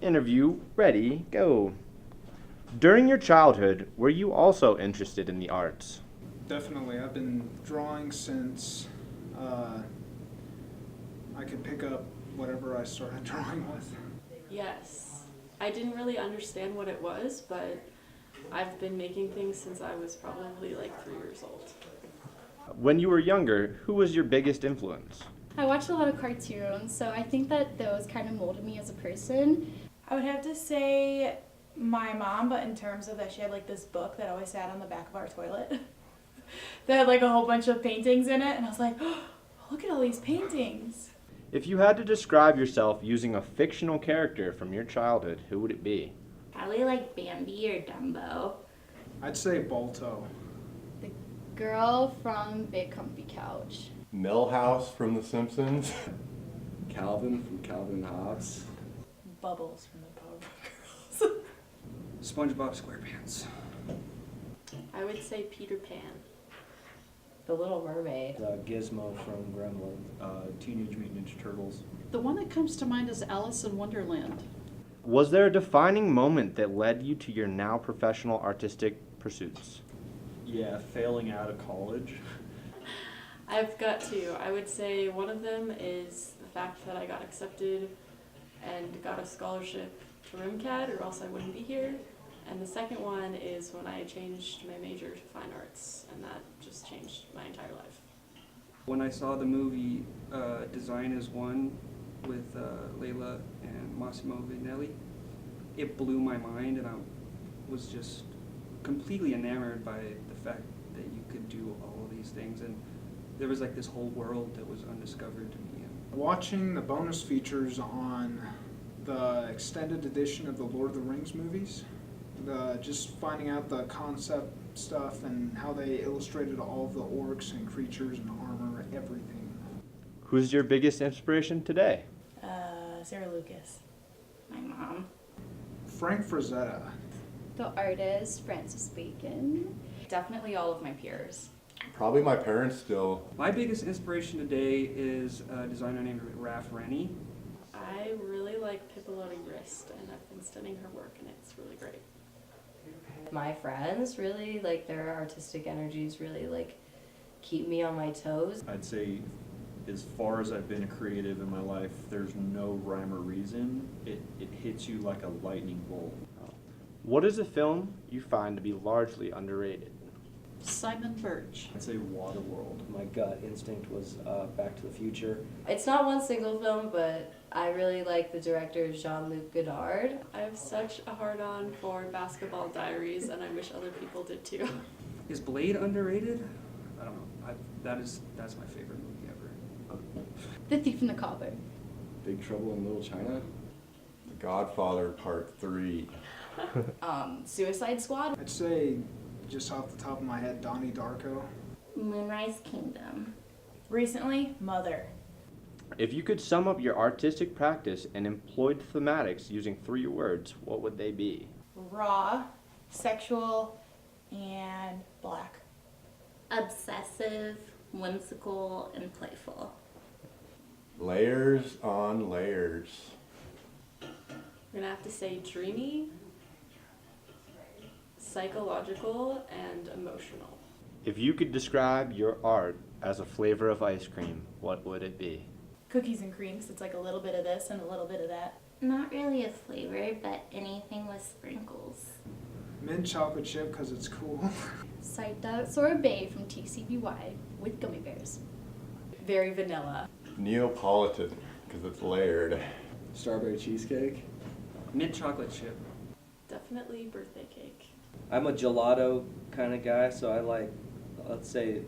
Interview ready, go. During your childhood, were you also interested in the arts? Definitely. I've been drawing since I could pick up whatever I started drawing with. Yes. I didn't really understand what it was, but I've been making things since I was probably like 3 years old. When you were younger, who was your biggest influence? I watched a lot of cartoons, so I think that those kind of molded me as a person. I would have to say my mom, but in terms of that she had like this book that always sat on the back of our toilet that had like a whole bunch of paintings in it, and I was like, oh, look at all these paintings. If you had to describe yourself using a fictional character from your childhood, who would it be? Probably like Bambi or Dumbo. I'd say Balto. The girl from Big Comfy Couch. Millhouse from The Simpsons. Calvin from Calvin and Hobbes. Bubbles from the Powerpuff Girls. SpongeBob SquarePants. I would say Peter Pan. The Little Mermaid. Gizmo from Gremlins. Teenage Mutant Ninja Turtles. The one that comes to mind is Alice in Wonderland. Was there a defining moment that led you to your now professional artistic pursuits? Yeah, failing out of college. I've got two. I would say one of them is the fact that I got accepted and got a scholarship to RIMCAD, or else I wouldn't be here. And the second one is when I changed my major to fine arts, and that just changed my entire life. When I saw the movie Design is One with Layla and Massimo Vignelli, it blew my mind, and I was just completely enamored by the fact that you could do all of these things, and there was like this whole world that was undiscovered to me. Watching the bonus features on the extended edition of the Lord of the Rings movies, just finding out the concept stuff and how they illustrated all of the orcs and creatures and armor, everything. Who's your biggest inspiration today? Sarah Lucas. My mom. Frank Frazetta. The artist, Francis Bacon. Definitely all of my peers. Probably my parents still. My biggest inspiration today is a designer named Raf Rennie. I really like Pippilotti Wrist, and I've been studying her work, and it's really great. My friends really, like, their artistic energies really, like, keep me on my toes. I'd say as far as I've been a creative in my life, there's no rhyme or reason. It hits you like a lightning bolt. What is a film you find to be largely underrated? Simon Birch. I'd say Waterworld. My gut instinct was Back to the Future. It's not one single film, but I really like the director Jean-Luc Godard. I have such a hard-on for Basketball Diaries, and I wish other people did too. Is Blade underrated? I don't know. That's my favorite movie ever. The Thief and the Cobbler. Big Trouble in Little China. The Godfather Part 3. Suicide Squad. I'd say, just off the top of my head, Donnie Darko. Moonrise Kingdom. Recently, Mother. If you could sum up your artistic practice and employed thematics using 3 words, what would they be? Raw, sexual, and black. Obsessive, whimsical, and playful. Layers on layers. We're gonna have to say dreamy, psychological, and emotional. If you could describe your art as a flavor of ice cream, what would it be? Cookies and cream, 'cause it's like a little bit of this and a little bit of that. Not really a flavor, but anything with sprinkles. Mint chocolate chip because it's cool. Saita Sorbet from TCBY with gummy bears. Very vanilla. Neapolitan, because it's layered. Strawberry cheesecake. Mint chocolate chip. Definitely birthday cake. I'm a gelato kind of guy, so I like, let's say,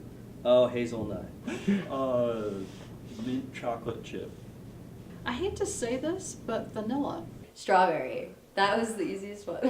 hazelnut. Mint chocolate chip. I hate to say this, but vanilla. Strawberry. That was the easiest one.